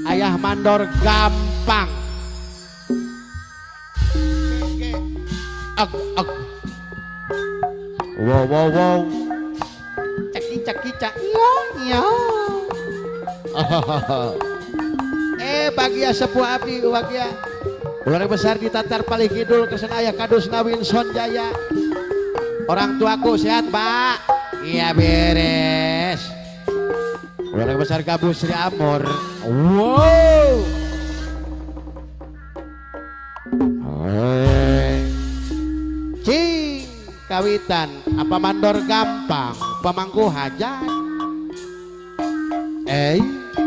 Ayah mandor gampang. Wow wow wow. Caki caki cak. Iya. Bagia sepuh abdi bagia. Ular besar di Tatar paling kidul kesan ayah kadus Nawinson Jaya. Orang tuaku sehat pak. Iya beres. Ular besar Gabus Sri Amor. Wow. Cing kawitan apa mandor gampang pemangku hajat.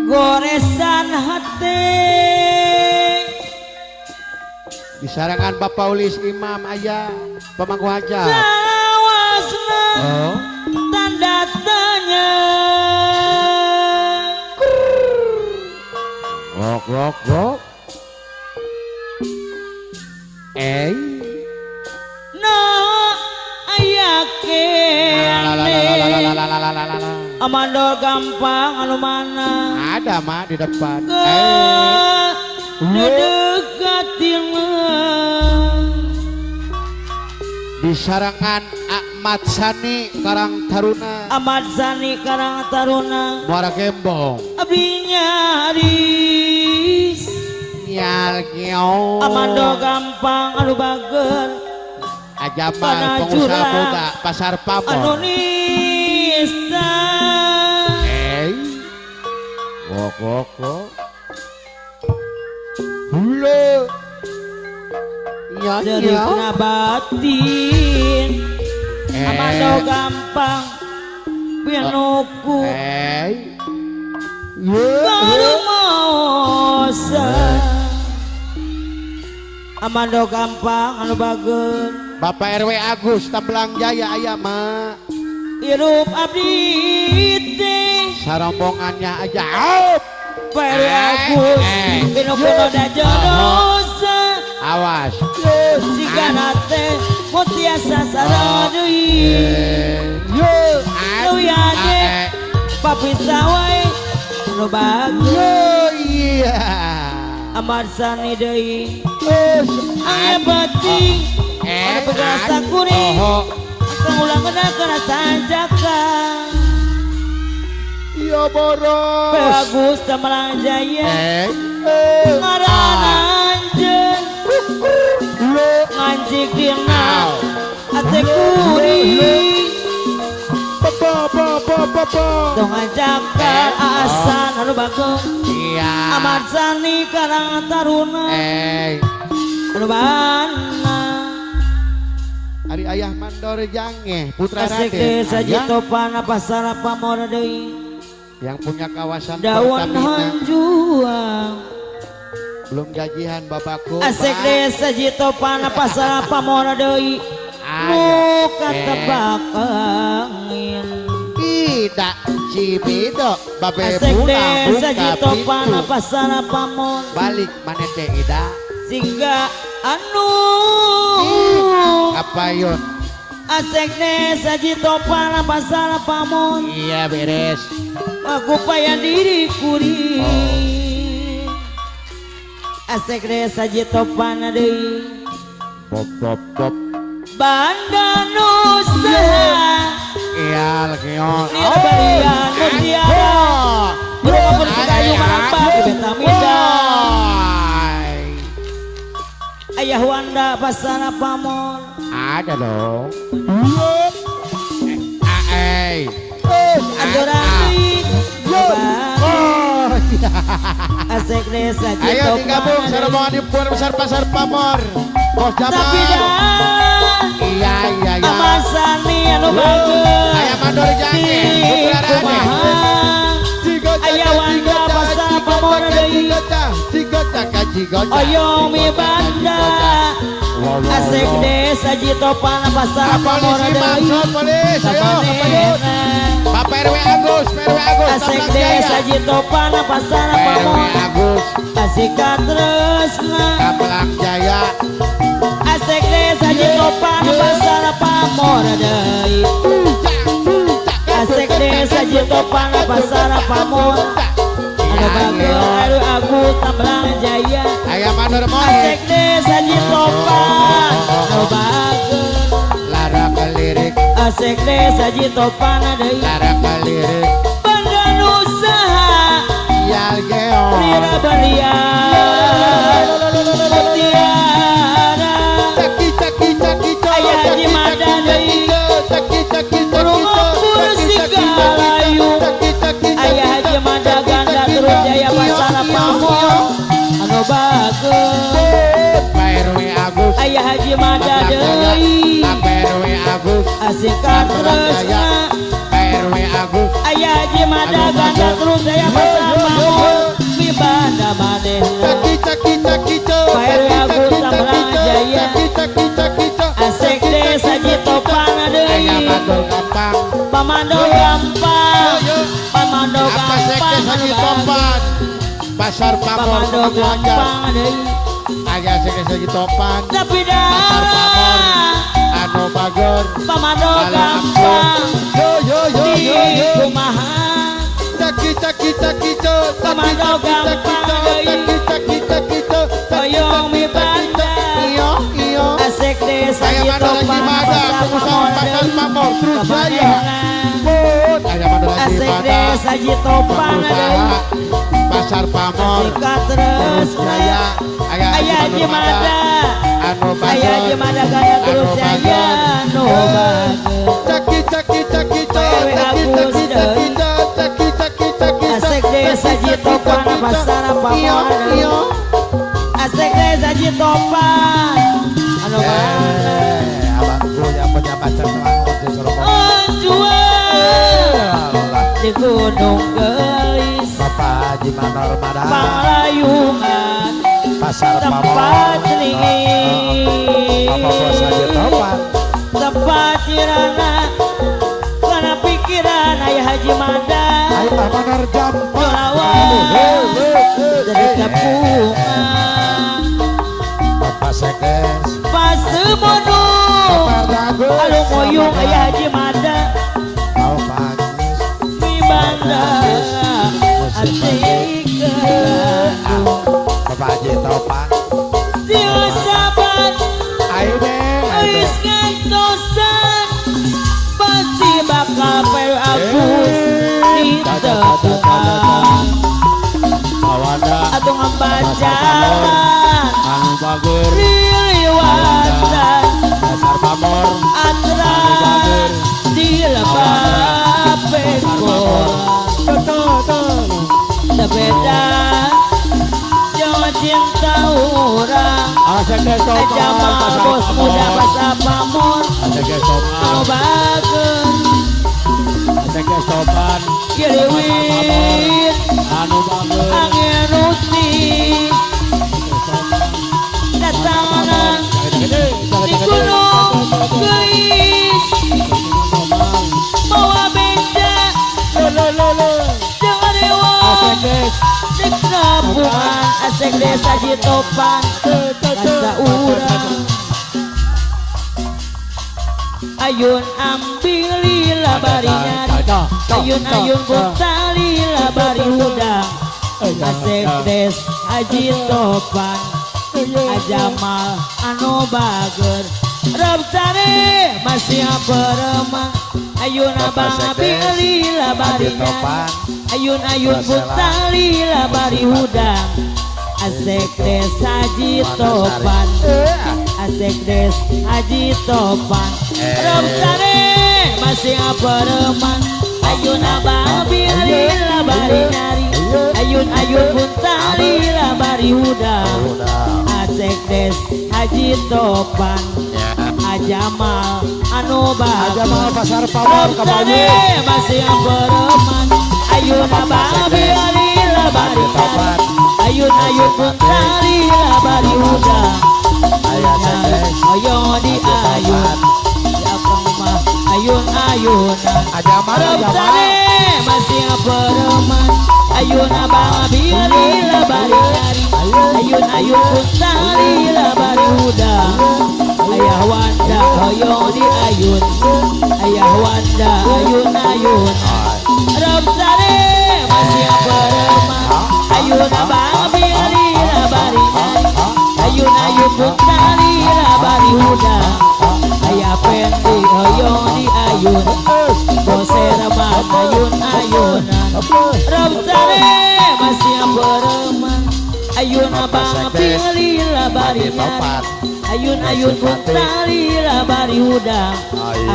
Goresan hati disarangan Bapak Ulis Imam ayah pemangku hajat. Lawasna tanda tanya. Gok gok gok. No ayakin amandor gampang anu mana ada mah di depan. Ngedekatin disarangan Ahmad Sani Karang Taruna. Ahmad Sani Karang Taruna Muara Gembong abdi nyaris nyal kiau. amandor gampang anu bager Ajamal pengusaha boga pasar Pamor. anu nista Wok wok wok. Hula. jadi kena batin amandor gampang pianuku baru mosa amandor gampang anu bager Bapak RW Agus Tambelang Jaya aya mah. hirup abdi teh Sarombongannya aja. Pak RW Agus pinu-pinu da jodosa Awas. jika nate mau tiasa saradeui luyane papi sawai anu bager Iya. Ahmad Sani deui aya bating pada pegerasa kuring pengulang kena sanjaka Iya boros. Bagus Tambelang Jaya ngarana anjeun ngancik dina ate kuring tong ngajakar aasan anu bagus Iya. Ahmad Sani Karang Taruna anu bana Ari ayah mandor jange putra asik Raden desa ayah Jitopana pasar Pamor deui yang punya kawasan daun Pertamina. hanjuang Belum gajian bapakku. asik Pak. desa Jitopana pasar Pamor deui muka tebak angin Tidak Cibido babe asik pulang desa buka Jitopana pintu. pasar Pamor Balik mana teh Ida. singga anu Apa yun? asik desa Jitopana pasar Pamor Iya beres. aku payah diri kuring asik desa Jitopana deui Pop pop pop. Banda Nusa Iya legion. Nina Barian Mutiara Berapa kayu mampa di Betamida Ayah Wanda pasar Pamor Ada dong. Adorani asik desa Ayo digabung Jitopana rombongan di Puan Besar Pasar Pamor. Bos tapi Jamal. dah Iya iya iya. Ahmad Sani anu bagus Ayah mandor jange putra Raden. kumaha Ayah Wanda pasar Pamor deui Oyomi Banda asik desa Jitopana pasar Pamor deui sapanehna Bapak RW Agus, Pak RW Agus. asik desa Jitopana pasar Pamor RW Agus, asik katresna Tambelang Jaya. asik desa Jitopana pasar Pamor deui asik desa saji topan pasar pamor anu bagel aduh Agus Tamblang Jaya aya manur asik monik deh saji topan anu bagel lara kelirik asik deh saji topan deui lara kelirik badan usaha yal geong Rira Balian Mutiara caki caki caki Aya Haji Mada deui caki caki Rumpur Sigalayu Aya Haji Mada Ganda terus Jaya pasar pamor anu bageus Pak Agus Aya Haji Mada deui Pak Agus asik katresna Pak Agus Aya Haji Mada Ganda terus Jaya pasar pamor mi banda manehna caki caki caki Pak Agus Tamblang Jaya caki caki asik deh saji topan aya deui mandor gampang pamando gampang pamando apa sekte gampang saji topan pasar pamor pamando gampang deui aya sekte saji topan tapi pasar pamor dah anu bagor pamando Ala gampang yo di kumaha caki caki caki pamando gampang deui toyong mi banda iyo asik deh saya saji mandor lagi topan mada pasar usaha pasar pamor pamor terus saya kemanehna aya mandor lagi asik mada deh saji topan usaha deui pasar pamor sikat terus saya aya Aya Haji Mada anu Aya Haji Mada Ganda terus Jaya anu bageus caki caki caki Pak Agus deui asik deh saji topan pasar pamor deui asik deh saji topan anu mana abangku yang punya pacar selangor di Surabaya jual di Gunung Gelis Bapak Haji Manor Mada Palayungan pasar tempat pamor ringin apa bos Haji Topan tempat cirana karena pikiran Ayah Haji Mada ayo Manor Jampang lawan dari kepungan Bapak Sekdes pas semono Bapak Dago alu moyong Ayah Haji Mada mau bagus mi banda asik Bapak Haji Topan Dio sahabat ayo deh Wis ngantosan pasti bakal Pak Agus ditepungan Awanda atau ngembajaran anu bager riliwatan pasar pamor atra dilebah pekor sebeda jangan cinta orang Jamal bos muda pasar pamor anu bageus kiriwin angin uti datangan di gunung gelis bawa beca jangan rewang di kampungan asik desa Haji Topan rasa urang ayun ambililah bari nyari ayun-ayun buntalilah bari udang asik des Haji Topan Ajamal anu bager Rabsare masih peremang ayun abang ambililah bari nyari ayun-ayun buntalilah bari udang asik des Haji Topan asik des Haji Topan Rabsare masih peremang ayun abang ambililah bari nyari ayun-ayun buntalilah bari udang asik des Haji Topan Ajamal anu Ajamal bagus pasar pamor Rabsare masih peremang ayun abang ambililah bari nyari ayun-ayun buntalilah bari udang ayo di ayun siapa mah ayun-ayunan Rabsare masih peremang ayun abang ambililah bari nyari ayun-ayun buntalilah bari udang ayah wanda hoyong di ayun ayah wanda ayun-ayun Rob Sare masih beremang ayuna bang pilih labari ayun pun tali labari udah ayah pendi hoyong di ayun boser man ayunan Rob Sare masih beremang ayuna bang pilih labari ayun pun tali labari udah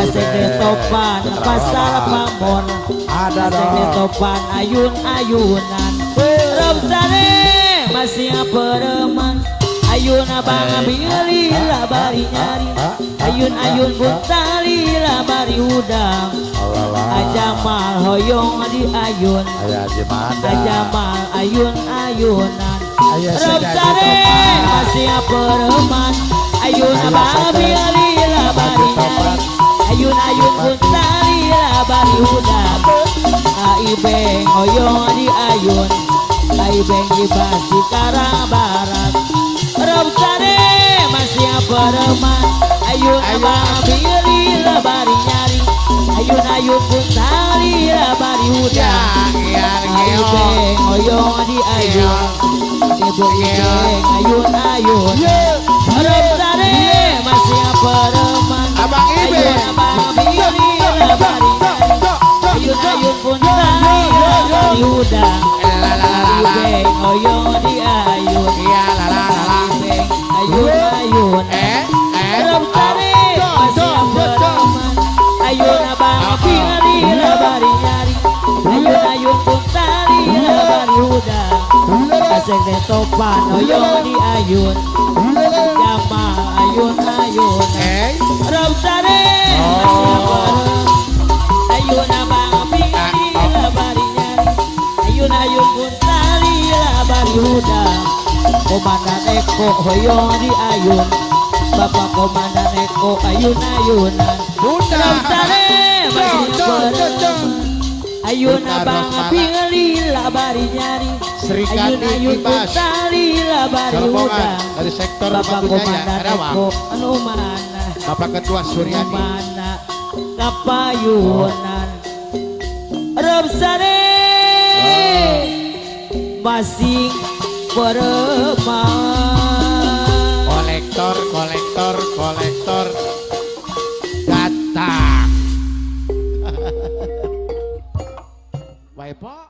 asik de topan pasar pamon asik de topan ayunan Rob Sare masih beremang ayuna bang pilih labari nyari ayun pun tali labari udang ajamal hoyong di ayun ajamal ayunan Rob Sare masih beremang ayuna bang pilih labari nyari ayun pun tali labari udang aibeng hoyong di ayun aibeng di basi karang barat Rob Sare masih beremang ayuna bang pilih labari nyari ayun pun tali labari udang aibeng hoyong di ayun ibeng ayun Rob Sare masih beremang Abang Ibe ayuna bang pilih labari nyari ayun pun tali labari udang aibeng hoyong di ayun ibeng ayun Rob Sare masih beremang ayuna bang pilih labari nyari ayun pun tali labari udang asik de topan hoyong di ayun jamal ayunan Rob Sare masih beremang ayuna bang pilih labari nyari ayun pun tali labari udang komandan Eko hoyong di ayun Bapak Komandan Eko ayunan Rob Sare masih beremang ayuna bang pilih labari nyari ayun pun tali labari udang dari sektor Bapak Batu Jaya Komandan Karawang Eko anu mana Bapak Ketua Suryadi mana kapayunan Rob Sare masih beremang kolektor datang. Baik, Pak.